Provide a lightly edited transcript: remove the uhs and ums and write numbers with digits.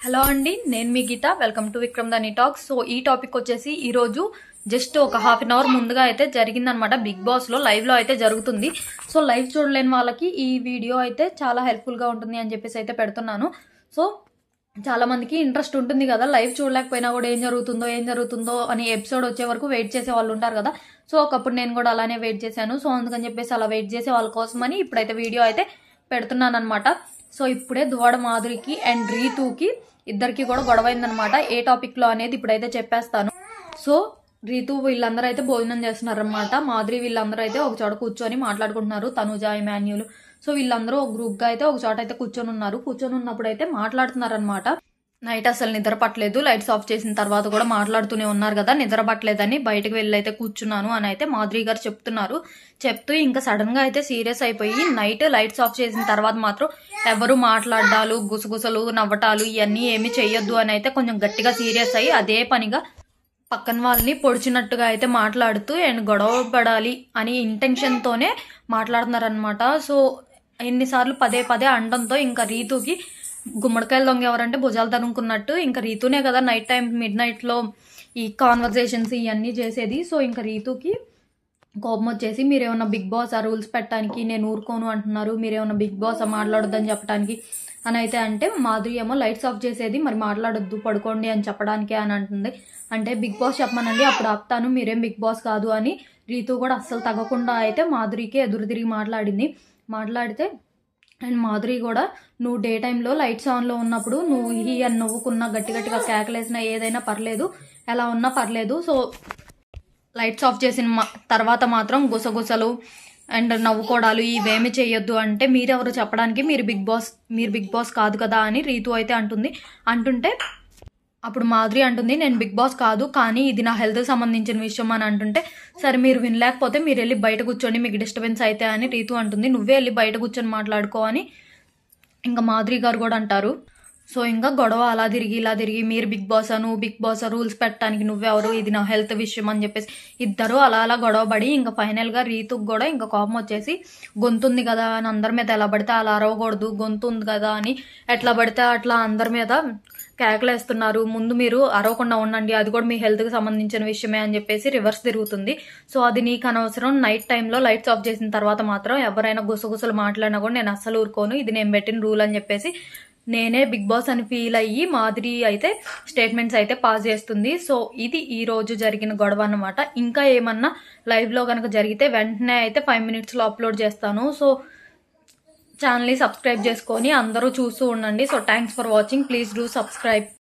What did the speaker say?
Hello అండి, నేను మీ గీత. Welcome to Vikram దని టాక్స్. సో ఈ టాపిక్ వచ్చేసి ఈ రోజు జస్ట్ ఒక హాఫ్ అన్ అవర్ ముందుగా అయితే జరిగిందనమాట. బిగ్ బాస్ లో లైవ్ లో అయితే జరుగుతుంది. సో లైవ్ చూడలేని వాళ్ళకి ఈ వీడియో అయితే చాలా హెల్ప్ఫుల్ గా ఉంటుంది అని చెప్పేసి అయితే పెడుతున్నాను. సో చాలా మందికి ఇంట్రెస్ట్ ఉంటుంది కదా, లైవ్ చూడలేకపోయినా కూడా ఏం జరుగుతుందో అని ఎపిసోడ్ వచ్చే వరకు వెయిట్ చేసే వాళ్ళు ఉంటారు కదా. సో ఒకప్పుడు నేను కూడా అలానే వెయిట్ చేశాను. సో అందుకని చెప్పేసి అలా వెయిట్ చేసే వాళ్ళ కోసమని ఇప్పుడైతే వీడియో అయితే పెడుతున్నాను అనమాట. సో ఇప్పుడే దువాడ మాధురికి అండ్ రీతూకి ఇద్దరికి కూడా గొడవైందనమాట. ఏ టాపిక్ లో అనేది ఇప్పుడైతే చెప్పేస్తాను. సో రీతు వీళ్ళందరూ అయితే భోజనం చేస్తున్నారు అనమాట. మాధురి వీళ్ళందరూ అయితే ఒక చోట కూర్చొని మాట్లాడుకుంటున్నారు. తనుజ, ఇమాన్యుల్, సో వీళ్ళందరూ ఒక గ్రూప్ గా అయితే ఒక చోట అయితే కూర్చొని ఉన్నారు. కూర్చొని ఉన్నప్పుడు అయితే మాట్లాడుతున్నారు అనమాట. నైట్ అసలు నిద్ర పట్టలేదు, లైట్స్ ఆఫ్ చేసిన తర్వాత కూడా మాట్లాడుతూనే ఉన్నారు కదా, నిద్ర పట్టలేదని బయటకు వెళ్ళి అయితే కూర్చున్నాను అని అయితే మాధురి గారు చెప్తున్నారు. చెప్తూ ఇంకా సడన్ గా అయితే సీరియస్ అయిపోయి నైట్ లైట్స్ ఆఫ్ చేసిన తర్వాత మాత్రం ఎవరు మాట్లాడాలు, గుసగుసలు, నవ్వటాలు ఇవన్నీ ఏమి చెయ్యొద్దు అని అయితే కొంచెం గట్టిగా సీరియస్ అయ్యి అదే పనిగా పక్కన వాళ్ళని పొడిచినట్టుగా అయితే మాట్లాడుతూ అండ్ గొడవ పడాలి అని ఇంటెన్షన్ తోనే మాట్లాడుతున్నారనమాట. సో ఎన్నిసార్లు పదే పదే అనడంతో ఇంకా రీతుకి గుమ్మడికాయలు దొంగ ఎవరంటే భుజాలు తరుముకున్నట్టు, ఇంకా రీతునే కదా నైట్ టైం మిడ్ నైట్ లో ఈ కాన్వర్సేషన్స్ ఇవన్నీ చేసేది. సో ఇంకా రీతుకి కోపం వచ్చేసి, మీరేమన్నా బిగ్ బాస్ ఆ రూల్స్ పెట్టడానికి నేను ఊరుకోను అంటున్నారు, మీరేమన్నా బిగ్ బాస్ మాట్లాడొద్దని చెప్పడానికి అని అయితే అంటే, మాధురి ఏమో లైట్స్ ఆఫ్ చేసేది మరి మాట్లాడొద్దు పడుకోండి అని చెప్పడానికే అని అంటుంది. అంటే బిగ్ బాస్ చెప్పమనండి అప్పుడు ఆపుతాను, మీరేం బిగ్ బాస్ కాదు అని రీతు కూడా అస్సలు తగ్గకుండా అయితే మాధురికి ఎదురు తిరిగి మాట్లాడితే అండ్ మాధురి కూడా, నువ్వు డే టైంలో లైట్స్ ఆన్లో ఉన్నప్పుడు నువ్వు హీ అని నవ్వుకున్నా, గట్టి గట్టిగా కేకలేసినా ఏదైనా పర్లేదు, ఎలా ఉన్నా పర్లేదు, సో లైట్స్ ఆఫ్ చేసిన తర్వాత మాత్రం గుసగుసలు అండ్ నవ్వుకోవడాలు ఇవేమి చేయొద్దు అంటే మీరెవరు చెప్పడానికి, మీరు బిగ్ బాస్ కాదు కదా అని రీతు అయితే అంటుంటే అప్పుడు మాధురి అంటుంది, నేను బిగ్ బాస్ కాదు కానీ ఇది నా హెల్త్ సంబంధించిన విషయం అని అంటుంటే, సరే మీరు వినలేకపోతే మీరు వెళ్ళి బయట కూర్చొని మీకు డిస్టర్బెన్స్ అయితే అని రీతు అంటుంది. నువ్వే వెళ్ళి బయట కూర్చొని మాట్లాడుకో అని ఇంకా మాధురి గారు కూడా అంటారు. సో ఇంకా గొడవ అలా తిరిగి ఇలా తిరిగి, మీరు బిగ్ బాస్ నువ్వు బిగ్ బాస్ రూల్స్ పెట్టడానికి నువ్వెవరు, ఇది నా హెల్త్ విషయం అని చెప్పేసి ఇద్దరు అలా గొడవ పడి ఇంకా ఫైనల్ గా రీతుకు కూడా ఇంకా కోపం వచ్చేసి, గొంతుంది కదా అని అందరి మీద ఎలా పడితే అలా అరవకూడదు, గొంతు ఉంది కదా అని ఎట్లా పడితే అట్లా అందరి మీద కేకలేస్తున్నారు, ముందు మీరు అరవకుండా ఉండండి, అది కూడా మీ హెల్త్ కి సంబంధించిన విషయమే అని చెప్పేసి రివర్స్ తిరుగుతుంది. సో అది నీకు అనవసరం, నైట్ టైంలో లైట్స్ ఆఫ్ చేసిన తర్వాత మాత్రం ఎవరైనా గుసగుసలు మాట్లాడినా కూడా నేను అస్సలు ఊరుకోను, ఇది నేను పెట్టిన రూల్ అని చెప్పేసి నేనే బిగ్ బాస్ అని ఫీల్ అయ్యి మాధురి అయితే స్టేట్మెంట్స్ అయితే పాస్ చేస్తుంది. సో ఇది ఈ రోజు జరిగిన గొడవ అన్నమాట. ఇంకా ఏమన్నా లైవ్ లో కనుక జరిగితే వెంటనే అయితే 5 minutes లో అప్లోడ్ చేస్తాను. సో ఛానల్ని సబ్స్క్రైబ్ చేసుకొని అందరూ చూస్తూ ఉండండి. So thanks for watching, please do subscribe.